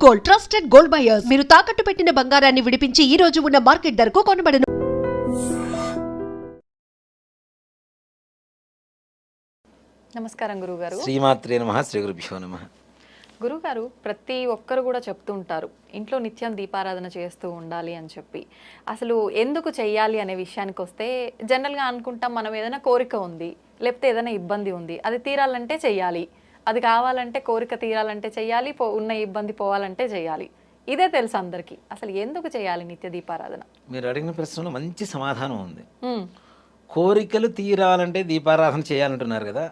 Gold, trusted gold buyers. మీరు తాకట్టు పెట్టిన బంగారాన్ని విడిపించి ఈ రోజు ఉన్న మార్కెట్ ధరకు కొనబడను. నమస్కారం గురుగారు. శ్రీమాత్రే నమః. శ్రీ గురుభ్యో నమః. గురుగారు, ప్రతి ఒక్కరు కూడా చెప్తూ ఉంటారు ఇంట్లో నిత్యం దీపారాధన చేస్తూ ఉండాలి అని చెప్పి. అసలు ఎందుకు చెయ్యాలి అనే విషయానికి వస్తే జనరల్గా అనుకుంటాం, మనం ఏదైనా కోరిక ఉంది, లేకపోతే ఏదైనా ఇబ్బంది ఉంది, అది తీరాలంటే చెయ్యాలి, అది కావాలంటే కోరిక తీరాలంటే చెయ్యాలి, ఉన్న ఇబ్బంది పోవాలంటే చెయ్యాలి. ఇదే తెలుసు అందరికీ. అసలు ఎందుకు చేయాలి నిత్య దీపారాధన? మీరు అడిగిన ప్రశ్నలో మంచి సమాధానం ఉంది. కోరికలు తీరాలంటే దీపారాధన చేయాలంటున్నారు కదా.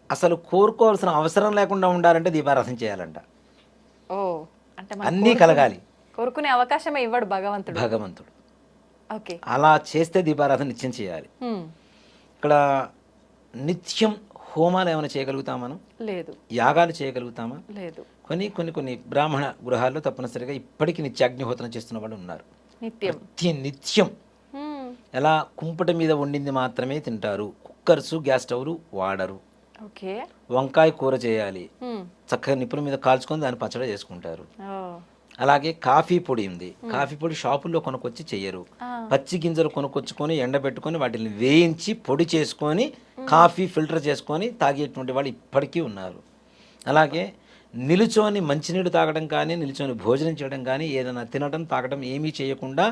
అసలు కోరుకోవాల్సిన అవసరం లేకుండా ఉండాలంటే దీపారాధన చేయాలంట. ఓ, అంటే అన్నీ కలగాలి. కోరుకునే అవకాశమే ఇవ్వడు భగవంతుడు. ఓకే, అలా చేస్తే దీపారాధన నిత్యం చేయాలి. ఇక్కడ నిత్యం హోమాలు ఏమైనా చేయగలుగుతామా మనం? లేదు. యాగాలు చేయగలుగుతామా? లేదు. కొన్ని బ్రాహ్మణ గృహాల్లో తప్పనిసరిగా ఇప్పటికీ నిత్యాగ్నిహోత్రం చేస్తున్న వాళ్ళు ఉన్నారు. నిత్యం ఎలా కుంపట మీద వండింది మాత్రమే తింటారు. కుక్కర్స్, గ్యాస్ స్టవ్లు వాడరు. వంకాయ కూర చేయాలి, చక్కగా నిప్పుల మీద కాల్చుకొని దాన్ని పచ్చడి చేసుకుంటారు. అలాగే కాఫీ పొడి ఉంది, కాఫీ పొడి షాపుల్లో కొనుక్కొచ్చి చెయ్యరు. పచ్చి గింజలు కొనుక్కొచ్చుకొని ఎండబెట్టుకొని వాటిని వేయించి పొడి చేసుకొని కాఫీ ఫిల్టర్ చేసుకొని తాగేటువంటి వాళ్ళు ఇప్పటికీ ఉన్నారు. అలాగే నిలుచొని మంచినీళ్ళు తాగడం కానీ, నిలుచొని భోజనం చేయడం కానీ, ఏదైనా తినడం తాగడం ఏమీ చేయకుండా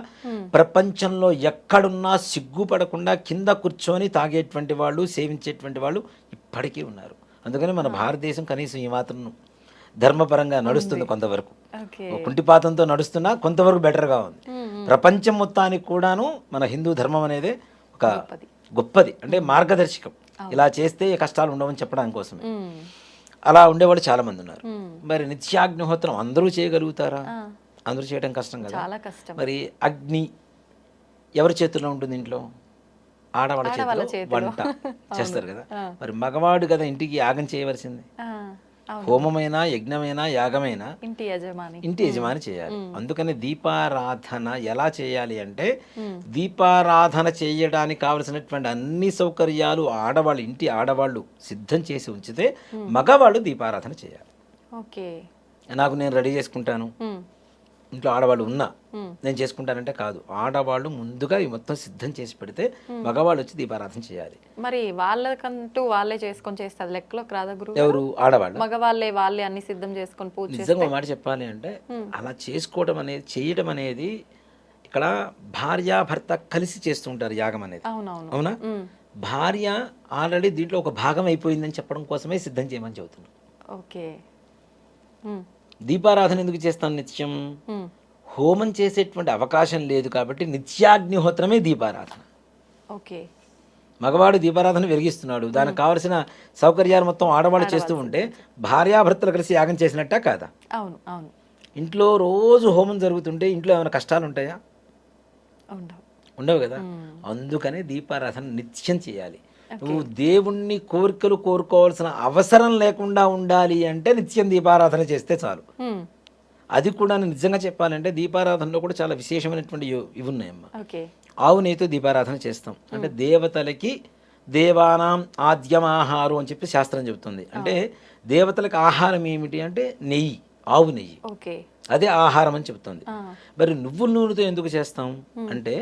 ప్రపంచంలో ఎక్కడున్నా సిగ్గుపడకుండా కింద కూర్చొని తాగేటువంటి వాళ్ళు, సేవించేటువంటి వాళ్ళు ఇప్పటికీ ఉన్నారు. అందుకని మన భారతదేశం కనీసం ఈ మాత్రం ధర్మపరంగా నడుస్తుంది. కొంతవరకు కుంటిపాతంతో నడుస్తున్నా కొంతవరకు బెటర్గా ఉంది. ప్రపంచం మొత్తానికి కూడాను మన హిందూ ధర్మం అనేది ఒక గొప్పది, అంటే మార్గదర్శకం. ఇలా చేస్తే కష్టాలు ఉండవని చెప్పడానికి కోసమే. అలా ఉండేవాళ్ళు చాలా మంది ఉన్నారు. మరి నిత్యాగ్నిహోత్రం అందరూ చేయగలుగుతారా? అందరూ చేయడం కష్టం కదా. మరి అగ్ని ఎవరి చేతుల్లో ఉంటుంది? ఇంట్లో ఆడవాళ్ళ చేతిలో వంట చేస్తారు కదా. మరి మగవాడు కదా ఇంటికి యాగం చేయవలసింది. హోమమైనా, యజ్ఞమైనా, యాగమైనా ఇంటి యజమాని చేయాలి. అందుకని దీపారాధన ఎలా చేయాలి అంటే, దీపారాధన చేయడానికి కావలసినటువంటి అన్ని సౌకర్యాలు ఇంటి ఆడవాళ్ళు సిద్ధం చేసి ఉంచితే మగవాళ్ళు దీపారాధన చేయాలి. నేను రెడీ చేసుకుంటాను, ఇంట్లో ఆడవాళ్ళు ఉన్నా నేను చేసుకుంటానంటే కాదు. ఆడవాళ్ళు ముందుగా ఈ మొత్తం సిద్ధం చేసి పెడితే మగవాళ్ళు వచ్చి దీపారాధన చేయాలి. మరి వాళ్ళకంటూ వాళ్ళే చేసుకొని చేస్తారు, లెక్కలోకి రాదా గురువు? ఎవరు? ఆడవాళ్ళు. వాళ్ళే అన్ని సిద్ధం చేసుకొని పూజ. నిజంగా మాట చెప్పాలి అంటే అలా చేసుకోవడం అనేది, చేయడం అనేది ఇక్కడ భార్యాభర్త కలిసి చేస్తుంటారు యాగం అనేది. అవునా? భార్య ఆల్రెడీ దీంట్లో ఒక భాగం అయిపోయిందని చెప్పడం కోసమే సిద్ధం చేయమని చెబుతున్నాం. ఓకే. దీపారాధన ఎందుకు చేస్తాను నిత్యం? హోమం చేసేటువంటి అవకాశం లేదు కాబట్టి నిత్యాగ్నిహోత్రమే దీపారాధన. ఓకే. మగవాడు దీపారాధన వెలిగిస్తున్నాడు, దానికి కావలసిన సౌకర్యాలు మొత్తం ఆడవాళ్ళు చేస్తూ ఉంటే భార్యాభర్తలు కలిసి యాగం చేసినట్ట కాదా? అవును, అవును. ఇంట్లో రోజు హోమం జరుగుతుంటే ఇంట్లో ఏమైనా కష్టాలు ఉంటాయా? ఉండవు కదా. అందుకనే దీపారాధన నిత్యం చేయాలి. నువ్వు దేవుణ్ణి కోరికలు కోరుకోవాల్సిన అవసరం లేకుండా ఉండాలి అంటే నిత్యం దీపారాధన చేస్తే చాలు. అది కూడా నిజంగా చెప్పాలంటే దీపారాధనలో కూడా చాలా విశేషమైనటువంటి ఇవి ఉన్నాయమ్మా. ఆవు నెయ్యితో దీపారాధన చేస్తాం. అంటే దేవతలకి దేవానాం ఆద్యమాహారం అని చెప్పి శాస్త్రం చెబుతుంది. అంటే దేవతలకు ఆహారం ఏమిటి అంటే నెయ్యి, ఆవు నెయ్యి, అదే ఆహారం అని చెబుతుంది. మరి నువ్వుల నూనెతో ఎందుకు చేస్తాం అంటే,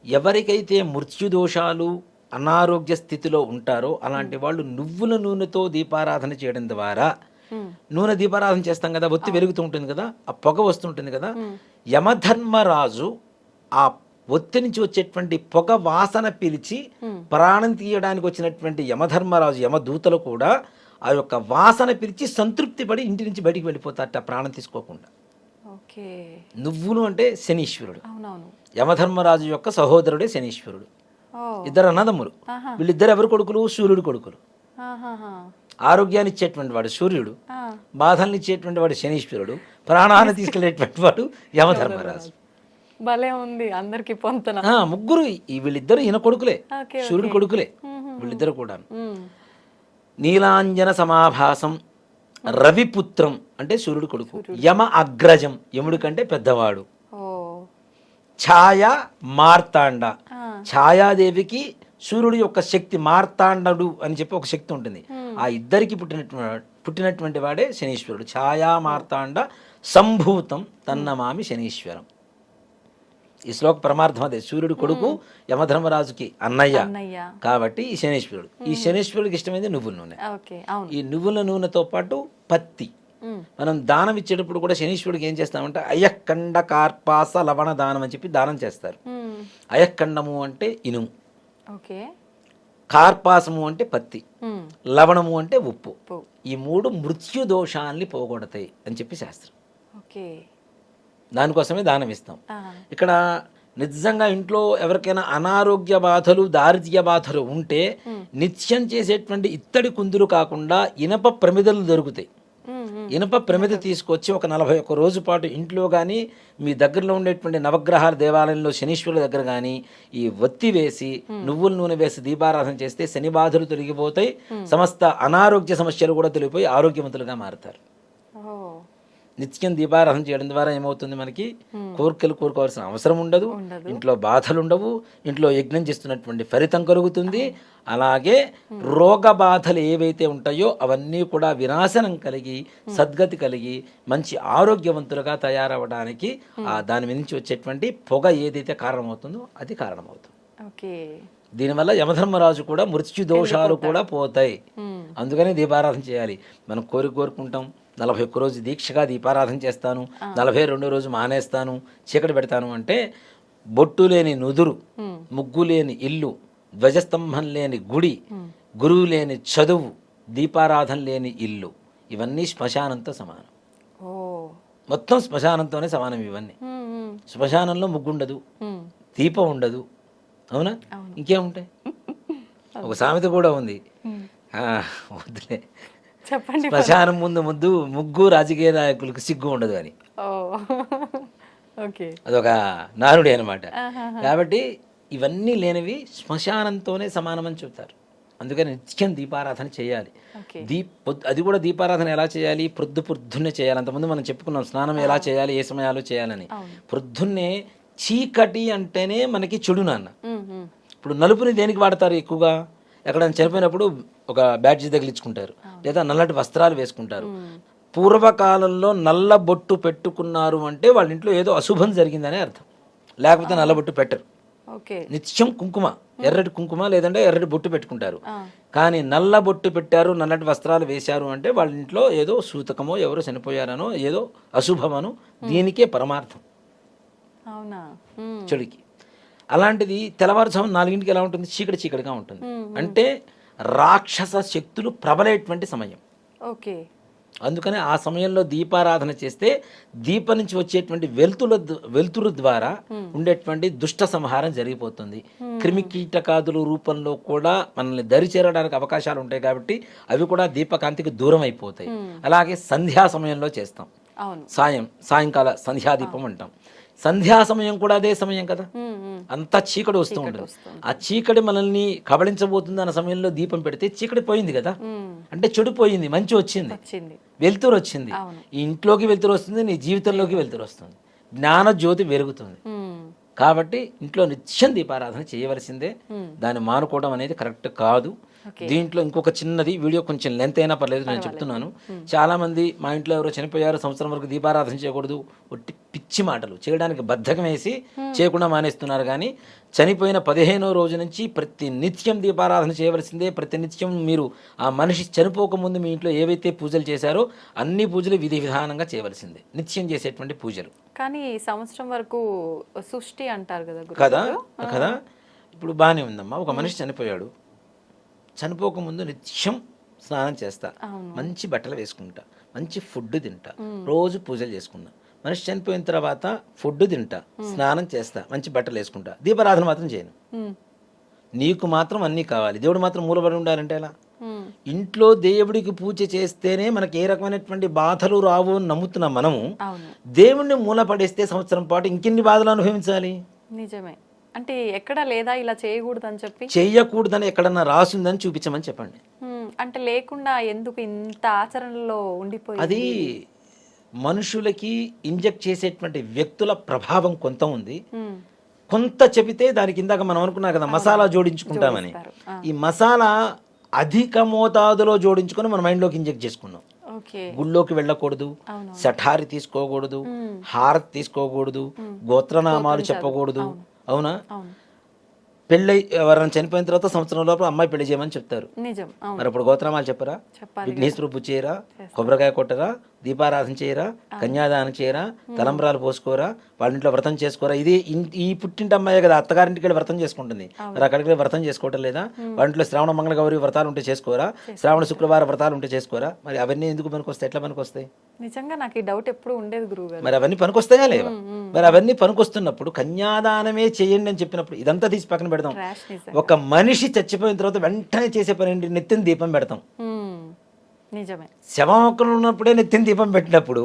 ఎవరికైతే మృత్యుదోషాలు, అనారోగ్య స్థితిలో ఉంటారో అలాంటి వాళ్ళు నువ్వుల నూనెతో దీపారాధన చేయడం ద్వారా, నూనె దీపారాధన చేస్తాం కదా, ఒత్తి వెలుగుతూ ఉంటుంది కదా, ఆ పొగ వస్తుంటుంది కదా, యమధర్మరాజు ఆ ఒత్తి నుంచి వచ్చేటువంటి పొగ వాసన పిలిచి ప్రాణం తీయడానికి వచ్చినటువంటి యమధర్మరాజు, యమదూతలు కూడా ఆ యొక్క వాసన పిలిచి సంతృప్తి పడి ఇంటి నుంచి బయటికి వెళ్ళిపోతారట ప్రాణం తీసుకోకుండా. నువ్వులు అంటే శనీశ్వరుడు, యమధర్మరాజు యొక్క సహోదరుడే శనీశ్వరుడు. ఇద్దరు అన్నదమ్ములు. వీళ్ళిద్దరు ఎవరు కొడుకులు? సూర్యుడు కొడుకులు. ఆరోగ్యాన్ని ఇచ్చేటువంటి వాడు సూర్యుడు, బాధల్ని ఇచ్చేటువంటి వాడు శనీశ్వరుడు, ప్రాణాన్ని తీసుకెళ్లేటువంటి వాడు యమధర్మరాజు. భలే ఉంది అందరికి పొంతన. ముగ్గురు వీళ్ళిద్దరు ఈయన కొడుకులే, సూర్యుడు కొడుకులే వీళ్ళిద్దరు కూడా. నీలాంజన సమాభాసం రవిపుత్రం అంటే సూర్యుడు కొడుకు. యమ అగ్రజం, యముడి కంటే పెద్దవాడు. ఛాయ మార్తాండ, ఛాయాదేవికి సూర్యుడి యొక్క శక్తి, మార్తాండడు అని చెప్పి ఒక శక్తి ఉంటుంది. ఆ ఇద్దరికి పుట్టినటువంటి వాడే శనీశ్వరుడు. ఛాయా మార్తాండ సంభూతం తన్నమామి శనీశ్వరం. ఈ శ్లోక పరమార్థం అదే. సూర్యుడు కొడుకు యమధర్మరాజుకి అన్నయ్య కాబట్టి ఈ శనీశ్వరుడు. ఈ శనీశ్వరుడికి ఇష్టమైంది నువ్వుల నూనె. ఈ నువ్వుల నూనెతో పాటు పత్తి. మనం దానం ఇచ్చేటప్పుడు కూడా శనీశ్వరుడికి ఏం చేస్తామంటే అయఃకండ కార్పాస లవణ దానం అని చెప్పి దానం చేస్తారు. అయఃకండము అంటే ఇనుము, కార్పాసము అంటే పత్తి, లవణము అంటే ఉప్పు. ఈ మూడు మృత్యు దోషాన్ని పోగొడతాయి అని చెప్పి శాస్త్రం. దానికోసమే దానం ఇస్తాం. ఇక్కడ నిజంగా ఇంట్లో ఎవరికైనా అనారోగ్య బాధలు, దారిద్ర్య బాధలు ఉంటే నిత్యం చేసేటువంటి ఇత్తడి కుందులు కాకుండా ఇనప ప్రమిదలు దొరుకుతాయి. ఇనప ప్రమిద తీసుకొచ్చి ఒక 41 రోజు పాటు ఇంట్లో కానీ మీ దగ్గరలో ఉండేటువంటి నవగ్రహాల దేవాలయంలో శనీశ్వరుల దగ్గర కానీ ఈ ఒత్తి వేసి నువ్వుల నూనె వేసి దీపారాధన చేస్తే శని బాధలు తొలగిపోతాయి, సమస్త అనారోగ్య సమస్యలు కూడా తొలగిపోయి ఆరోగ్యవంతులుగా మారుతారు. నిత్యం దీపారాధన చేయడం ద్వారా ఏమవుతుంది, మనకి కోరికలు కోరుకోవాల్సిన అవసరం ఉండదు, ఇంట్లో బాధలు ఉండవు, ఇంట్లో యజ్ఞం చేస్తున్నటువంటి ఫలితం కలుగుతుంది. అలాగే రోగ బాధలు ఏవైతే ఉంటాయో అవన్నీ కూడా వినాశనం కలిగి సద్గతి కలిగి మంచి ఆరోగ్యవంతులుగా తయారవడానికి దాని నుంచి వచ్చేటువంటి పొగ ఏదైతే కారణమవుతుందో అది కారణమవుతుంది. దీనివల్ల యమధర్మరాజు కూడా మృత్యు దోషాలు కూడా పోతాయి. అందుకని దీపారాధన చేయాలి. మనం కోరుకుంటాం 41 రోజు దీక్షగా దీపారాధన చేస్తాను, 42వ రోజు మానేస్తాను, చీకటి పెడతాను అంటే బొట్టు లేని నుదురు, ముగ్గు లేని ఇల్లు, ధ్వజస్తంభం లేని గుడి, గురువు లేని చదువు, దీపారాధన లేని ఇల్లు, ఇవన్నీ శ్మశానంతో సమానం. మొత్తం శ్మశానంతోనే సమానం ఇవన్నీ. శ్మశానంలో ముగ్గు ఉండదు, దీపం ఉండదు, అవునా? ఇంకేముంటాయి? ఒక సామెత కూడా ఉంది, వద్దులే, చెప్పండి. శ్మశానం ముందు ముగ్గు రాజకీయ నాయకులకు సిగ్గు ఉండదు అని. అదొక నానుడి అనమాట. కాబట్టి ఇవన్నీ లేనివి శ్మశానంతోనే సమానమని చెప్తారు. అందుకని నిత్యం దీపారాధన చేయాలి. అది కూడా దీపారాధన ఎలా చేయాలి, పొద్దున్నే చేయాలి. అంతకుముందు మనం చెప్పుకున్నాం స్నానం ఎలా చేయాలి, ఏ సమయాల్లో చేయాలని. పొద్దున్నే చీకటి అంటేనే మనకి చెడు నాన్న. ఇప్పుడు నలుపుని దేనికి వాడతారు ఎక్కువగా? ఎక్కడైనా చనిపోయినప్పుడు ఒక బ్యాడ్జీ తగిలించుకుంటారు, లేదా నల్లటి వస్త్రాలు వేసుకుంటారు. పూర్వకాలంలో నల్ల బొట్టు పెట్టుకున్నారు అంటే వాళ్ళ ఇంట్లో ఏదో అశుభం జరిగిందనే అర్థం, లేకపోతే నల్ల బొట్టు పెట్టరు. నిత్యం కుంకుమ, ఎర్రటి కుంకుమ లేదంటే ఎర్రటి బొట్టు పెట్టుకుంటారు. కానీ నల్ల బొట్టు పెట్టారు, నల్లటి వస్త్రాలు వేశారు అంటే వాళ్ళ ఇంట్లో ఏదో సూతకమో ఎవరో చనిపోయారనో ఏదో అశుభమనో దీనికే పరమార్థం చెడుకి. అలాంటిది తెల్లవారుజాము 4ంటికి ఎలా ఉంటుంది? చీకటిగా ఉంటుంది. అంటే రాక్షస శక్తులు ప్రబలేటువంటి సమయం. అందుకని ఆ సమయంలో దీపారాధన చేస్తే దీపం నుంచి వచ్చేటువంటి వెలుతురు ద్వారా ఉండేటువంటి దుష్ట సంహారం జరిగిపోతుంది. క్రిమి కీటకాదుల రూపంలో కూడా మనల్ని దరి చేరడానికి అవకాశాలు ఉంటాయి కాబట్టి అవి కూడా దీపకాంతికి దూరం అయిపోతాయి. అలాగే సంధ్యా సమయంలో చేస్తాం, సాయంకాల సంధ్యాదీపం అంటాం. సంధ్యా సమయం కూడా అదే సమయం కదా, అంతా చీకటి వస్తూ ఉంటుంది. ఆ చీకటి మనల్ని కబళించబోతుంది అన్న సమయంలో దీపం పెడితే చీకటి పోయింది కదా, అంటే చెడు పోయింది, మంచి వచ్చింది, వెలుతురు వచ్చింది. ఈ ఇంట్లోకి వెలుతురు వస్తుంది, నీ జీవితంలోకి వెలుతురు వస్తుంది, జ్ఞాన జ్యోతి వెలుగుతుంది. కాబట్టి ఇంట్లో నిత్యం దీపారాధన చేయవలసిందే. దాన్ని మానుకోవడం అనేది కరెక్ట్ కాదు. దీంట్లో ఇంకొక చిన్నది, వీడియో కొంచెం లెంత్ అయినా పర్లేదు, నేను చెప్తున్నాను. చాలా మంది మా ఇంట్లో ఎవరో చనిపోయారు, సంవత్సరం వరకు దీపారాధన చేయకూడదు, ఒట్టి పిచ్చి మాటలు చేయడానికి బద్ధకం వేసి చేయకుండా మానేస్తున్నారు. కానీ చనిపోయిన 15వ రోజు నుంచి ప్రతి నిత్యం దీపారాధన చేయవలసిందే. ప్రతి నిత్యం మీరు ఆ మనిషి చనిపోకముందు మీ ఇంట్లో ఏవైతే పూజలు చేశారో అన్ని పూజలు విధి విధానంగా చేయవలసిందే, నిత్యం చేసేటువంటి పూజలు. కానీ సంవత్సరం వరకు సృష్టి అంటారు కదా కదా. ఇప్పుడు బాగానే ఉందమ్మా, ఒక మనిషి చనిపోయాడు, చనిపోకముందు నిత్యం స్నానం చేస్తా, మంచి బట్టలు వేసుకుంటా, మంచి ఫుడ్ తింటా, రోజు పూజలు చేసుకున్నా. మనిషి చనిపోయిన తర్వాత ఫుడ్ తింటా, స్నానం చేస్తా, మంచి బట్టలు వేసుకుంటా, దీపారాధన మాత్రం చేయను. నీకు మాత్రం అన్నీ కావాలి, దేవుడు మాత్రం మూలబడి ఉండాలంటే ఎలా? ఇంట్లో దేవుడికి పూజ చేస్తేనే మనకి ఏ రకమైనటువంటి బాధలు రావు అని నమ్ముతున్నాం మనము. దేవుణ్ణి మూలపడేస్తే సంవత్సరం పాటు ఇంకెన్ని బాధలు అనుభవించాలి? నిజమే. అంటే ఎక్కడ లేదా ఇలా చేయకూడదని చెప్పి, చేయకూడదని ఎక్కడన్నా రాసిందని చూపించమని చెప్పండి. అంటే లేకుండా ఎందుకు ఇంత ఆచరణలో ఉండిపోయి? అది మనుషులకి ఇంజెక్ట్ చేసేటువంటి వ్యక్తుల ప్రభావం కొంత ఉంది. కొంత చెబితే దానికి ఇందాక మనం అనుకున్నాం కదా మసాలా జోడించుకుంటామని, ఈ మసాలా అధిక మోతాదులో జోడించుకొని మన మైండ్లోకి ఇంజెక్ట్ చేసుకున్నాం. ఓకే. గుళ్ళోకి వెళ్ళకూడదు, సఠారి తీసుకోకూడదు, హారతి తీసుకోకూడదు, గోత్రనామాలు చెప్పకూడదు. అవునా? పెళ్ళై ఎవరైనా చనిపోయిన తర్వాత సంవత్సరం లోపల అమ్మాయి పెళ్లి చేయమని చెప్తారు. నిజం. అవును. మరి అప్పుడు గోత్రనామాలు చెప్పరా? చెప్పాలి. విఘ్నేశ్వర పూజ చేయరా? కొబ్బరికాయ కొట్టరా? దీపారాధన చేయరా? కన్యాదానం చేయరా? తలంబ్రాలు పోసుకోరా? వాళ్ళ ఇంట్లో వ్రతం చేసుకోరా? ఇది ఈ పుట్టింటి అమ్మాయి కదా అత్తగారింటికి వెళ్ళి వ్రతం చేసుకుంటుంది. మరి అక్కడికి వెళ్ళి వ్రతం చేసుకోవటం లేదా? వాళ్ళ ఇంట్లో శ్రావణ మంగళ గౌరి వ్రతాలు ఉంటే చేసుకోరా? శ్రావణ శుక్రవార వ్రతాలు ఉంటే చేసుకోరా? మరి అవన్నీ ఎందుకు పనికొస్తాయి? ఎట్లా పనికొస్తాయి? నిజంగా నాకు ఈ డౌట్ ఎప్పుడు ఉండేది గురువు గారు. మరి అవన్నీ పనికొస్తాయా లేవా? మరి అవన్నీ పనికొస్తున్నప్పుడు కన్యాదానమే చేయండి అని చెప్పినప్పుడు ఇదంతా తీసి పక్కన పెడదాం. ఒక మనిషి చచ్చిపోయిన తర్వాత వెంటనే చేసే పని ఏంటి? నెత్తిన దీపం పెడతాం. నిజమే. శవం ఒక్కరు ఉన్నప్పుడే నెత్తిన దీపం పెట్టినప్పుడు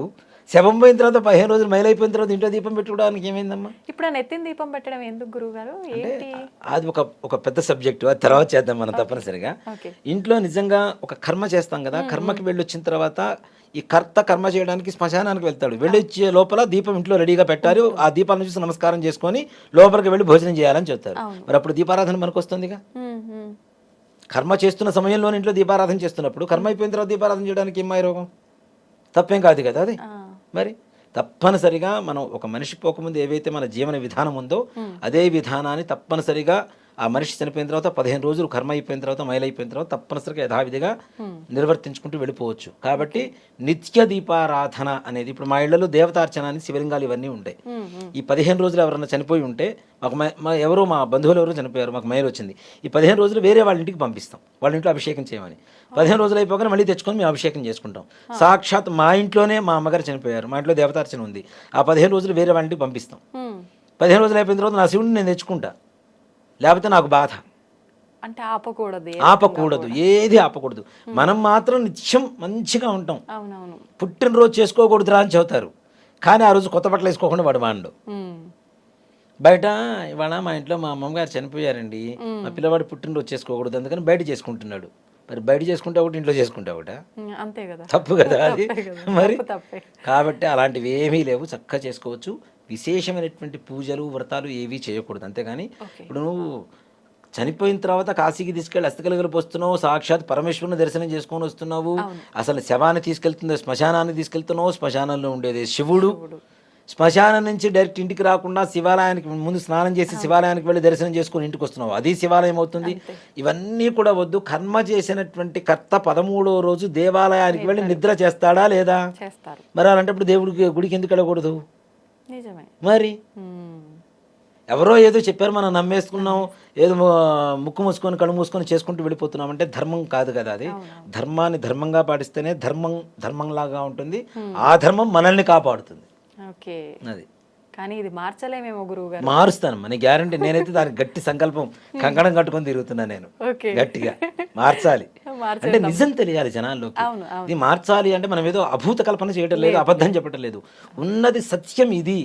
శవం పోయిన తర్వాత 15 రోజులు మైలైపోయిన తర్వాత ఇంట్లో దీపం పెట్టుకోవడానికి ఏమైందమ్మా? ఇప్పుడు ఆ నెత్తిన దీపం పెట్టడం ఎందుకు గురువు గారు? ఏంటి అది? ఒక పెద్ద సబ్జెక్టు, అది తర్వాత చేద్దాం మనం తప్పనిసరిగా. ఇంట్లో నిజంగా ఒక కర్మ చేస్తాం కదా, కర్మకి వెళ్ళి వచ్చిన తర్వాత ఈ కర్మ చేయడానికి శ్మశానానికి వెళ్తాడు. వెళ్ళొచ్చే లోపల దీపం ఇంట్లో రెడీగా పెట్టారు, ఆ దీపాలను చూసి నమస్కారం చేసుకొని లోపలికి వెళ్ళి భోజనం చేయాలని చెప్తారు. మరి అప్పుడు దీపారాధన మనకు వస్తుందిగా. కర్మ చేస్తున్న సమయంలో ఇంట్లో దీపారాధన చేస్తున్నప్పుడు కర్మ అయిపోయిన తర్వాత దీపారాధన చేయడానికి ఏమాయి రోగం? తప్పేం కాదు కదా అది. మరి తప్పనిసరిగా మనం ఒక మనిషి పోకముందు ఏవైతే మన జీవన విధానం ఉందో అదే విధానాన్ని తప్పనిసరిగా ఆ మనిషి చనిపోయిన తర్వాత 15 రోజులు కర్మ అయిపోయిన తర్వాత మైలైపోయిన తర్వాత తప్పనిసరిగా యథావిధిగా నిర్వర్తించుకుంటూ వెళ్ళిపోవచ్చు. కాబట్టి నిత్య దీపారాధన అనేది ఇప్పుడు మా ఇళ్లలో దేవతార్చన అని శివలింగాలు ఇవన్నీ ఉంటాయి. ఈ 15 రోజులు ఎవరన్నా చనిపోయి ఉంటే ఎవరో మా బంధువులు ఎవరో చనిపోయారు, మాకు మైలు వచ్చింది, ఈ 15 రోజులు వేరే వాళ్ళ ఇంటికి పంపిస్తాం, వాళ్ళ ఇంట్లో అభిషేకం చేయమని. 15 రోజులు అయిపోగానే మళ్ళీ తెచ్చుకొని మేము అభిషేకం చేసుకుంటాం. సాక్షాత్ మా ఇంట్లోనే మా అమ్మగారు చనిపోయారు, మా ఇంట్లో దేవతార్చన ఉంది, ఆ 15 రోజులు వేరే వాళ్ళ ఇంటికి పంపిస్తాం. 15 రోజులు అయిపోయిన తర్వాత నా శివుడిని నేను తెచ్చుకుంటా, లేకపోతే నాకు బాధ. అంటే ఆపకూడదు, ఏది ఆపకూడదు. మనం మాత్రం నిత్యం మంచిగా ఉంటాం. అవునవును. పుట్టినరోజు చేసుకోకూడదురా అని చెబుతారు, కానీ ఆ రోజు కొత్త బట్టలు వేసుకోకుండా వాడు మాండు. బయట ఇవాళ మా ఇంట్లో మా అమ్మగారు చనిపోయారండి, మా పిల్లవాడు పుట్టినరోజు చేసుకోకూడదు అందుకని బయట చేసుకుంటున్నాడు. మరి బయట చేసుకుంటే ఒకటి, ఇంట్లో చేసుకుంటే ఒకట? అంతే కదా, తప్పు కదా అది. మరి కాబట్టి అలాంటివి ఏమీ లేవు, చక్కగా చేసుకోవచ్చు. విశేషమైనటువంటి పూజలు వ్రతాలు ఏవి చేయకూడదు. అంతేగాని ఇప్పుడు నువ్వు చనిపోయిన తర్వాత కాశీకి తీసుకెళ్ళి అస్థికలుగలు పోస్తున్నావు, సాక్షాత్ పరమేశ్వరుని దర్శనం చేసుకొని వస్తున్నావు. అసలు శవాన్ని తీసుకెళ్తుంది శ్మశానాన్ని తీసుకెళ్తున్నావు, శ్మశానంలో ఉండేది శివుడు. శ్మశానం నుంచి డైరెక్ట్ ఇంటికి రాకుండా శివాలయానికి ముందు స్నానం చేసి శివాలయానికి వెళ్ళి దర్శనం చేసుకుని ఇంటికి వస్తున్నావు, అది శివాలయం అవుతుంది. ఇవన్నీ కూడా వద్దు. కర్మ చేసినటువంటి కర్త 13వ రోజు దేవాలయానికి వెళ్ళి నిద్ర చేస్తాడా లేదా? మరి అలాంటప్పుడు దేవుడికి గుడికి ఎందుకు వెళ్ళకూడదు? మరి ఎవరో ఏదో చెప్పారు మనం నమ్మేసుకున్నాం, ఏదో ముక్కు మూసుకొని కళ్ళు మూసుకొని చేసుకుంటూ వెళ్ళిపోతున్నాం అంటే ధర్మం కాదు కదా అది. ధర్మాన్ని ధర్మంగా పాటిస్తేనే ధర్మంలాగా ఉంటుంది, ఆ ధర్మం మనల్ని కాపాడుతుంది. అది కానీ ఇది మార్చలేమేమో గురువు గారు. మారుస్తాను మన గ్యారంటీ. నేనైతే దానికి గట్టి సంకల్పం కంకణం కట్టుకొని తిరుగుతున్నా నేను, గట్టిగా మార్చాలి అంటే నిజం తెలియాలి జనాల్లోకి. ఇది మార్చాలి అంటే మనం ఏదో అభూత కల్పన చేయడం లేదు, అబద్ధం చెప్పడం లేదు, ఉన్నది సత్యం ఇది.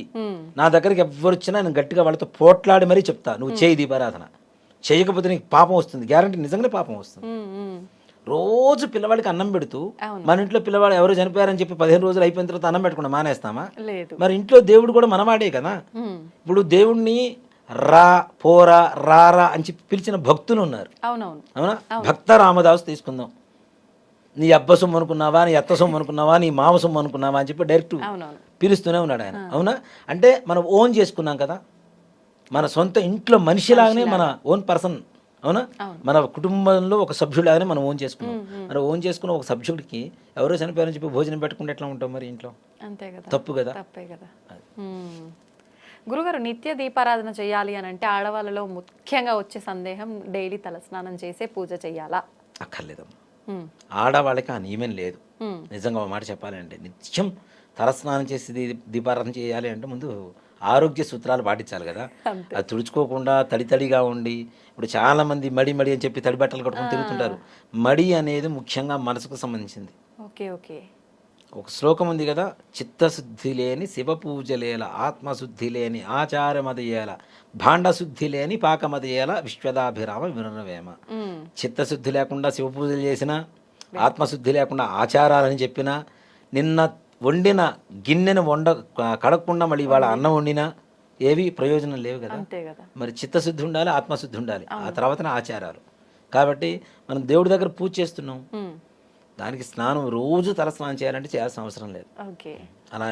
నా దగ్గరికి ఎవరు వచ్చినా నేను గట్టిగా వాళ్ళతో పోట్లాడి మరీ చెప్తా, నువ్వు చేయి దీపారాధన, చేయకపోతే నీకు పాపం వస్తుంది, గ్యారంటీ నిజంగానే పాపం వస్తుంది. రోజు పిల్లవాడికి అన్నం పెడుతూ మన ఇంట్లో పిల్లవాడు ఎవరు చనిపోయారని చెప్పి 15 రోజులు అయిపోయిన తర్వాత అన్నం పెట్టకుండా మానేస్తామా? మరి ఇంట్లో దేవుడు కూడా మనవాడే కదా. ఇప్పుడు దేవుణ్ణి రా పోరా రారా అని చెప్పి పిలిచిన భక్తులు ఉన్నారు, అవునా? భక్త రామదాసు తీసుకుందాం. నీ అబ్బ సొమ్ము అనుకున్నావా, నీ అత్త సొమ్ము అనుకున్నావా, నీ మామ సొమ్ము అనుకున్నావా అని చెప్పి డైరెక్ట్ పిలుస్తూనే ఉన్నాడు ఆయన, అవునా? అంటే మనం ఓన్ చేసుకున్నాం కదా, మన సొంత ఇంట్లో మనిషిలాగానే, మన ఓన్ పర్సన్, అవునా? మన కుటుంబంలో ఒక సభ్యులాగానే మనం ఓన్ చేసుకున్నాం. మరి ఓన్ చేసుకున్న ఒక సభ్యుడికి ఎవరో చనిపోయారని చెప్పి భోజనం పెట్టుకుంటే ఎట్లా ఉంటాం మరి ఇంట్లో? అంతే కదా, తప్పు కదా. గురుగారు, నిత్య దీపారాధన చేయాలి అని అంటే ఆడవాళ్ళలో ముఖ్యంగా వచ్చే సందేహం, డైలీ తలస్నానం చేసే పూజ చేయాలా? అక్కర్లేదమ్మా, ఆడవాళ్ళకి ఆ నియమం లేదు. నిజంగా ఒక మాట చెప్పాలంటే నిత్యం తలస్నానం చేసి దీపారాధన చేయాలి అంటే ముందు ఆరోగ్య సూత్రాలు పాటించాలి కదా. అది తుడుచుకోకుండా తడిగా ఉండి, ఇప్పుడు చాలా మంది మడి అని చెప్పి తడి బట్టలు కట్టుకొని తిరుగుతుంటారు. మడి అనేది ముఖ్యంగా మనసుకు సంబంధించింది. ఒక శ్లోకం ఉంది కదా, చిత్తశుద్ధి లేని శివ పూజలేల, ఆత్మశుద్ధి లేని ఆచారమదయేల, భాండశుద్ధి లేని పాకమదయేల, విశ్వదాభిరామ వినరవేమ. చిత్తశుద్ధి లేకుండా శివ పూజలు చేసినా, ఆత్మశుద్ధి లేకుండా ఆచారాలని చెప్పినా, నిన్న వండిన గిన్నెను కడగకుండా మళ్ళీ వాళ్ళ అన్నం వండినా ఏవి ప్రయోజనం లేవు కదా. మరి చిత్తశుద్ధి ఉండాలి, ఆత్మశుద్ధి ఉండాలి, ఆ తర్వాతనే ఆచారాలు. కాబట్టి మనం దేవుడి దగ్గర పూజ చేస్తున్నాం, దానికి స్నానం రోజు తల స్నానం చేయాలంటే చేయాల్సిన అవసరం లేదు. ఓకే. అలా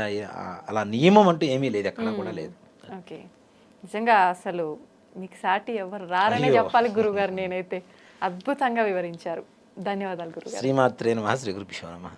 అలా నియమం అంటూ ఏమీ లేదు, ఎక్కడ కూడా లేదు. ఓకే. నిజంగా అసలు మీకు సాటి ఎవరు రారనే చెప్పాలి గురుగారు. నేనైతే అద్భుతంగా వివరించారు. ధన్యవాదాలు గురుగారు. శ్రీమాత్రే నమః. శ్రీ గురుభ్యో నమః.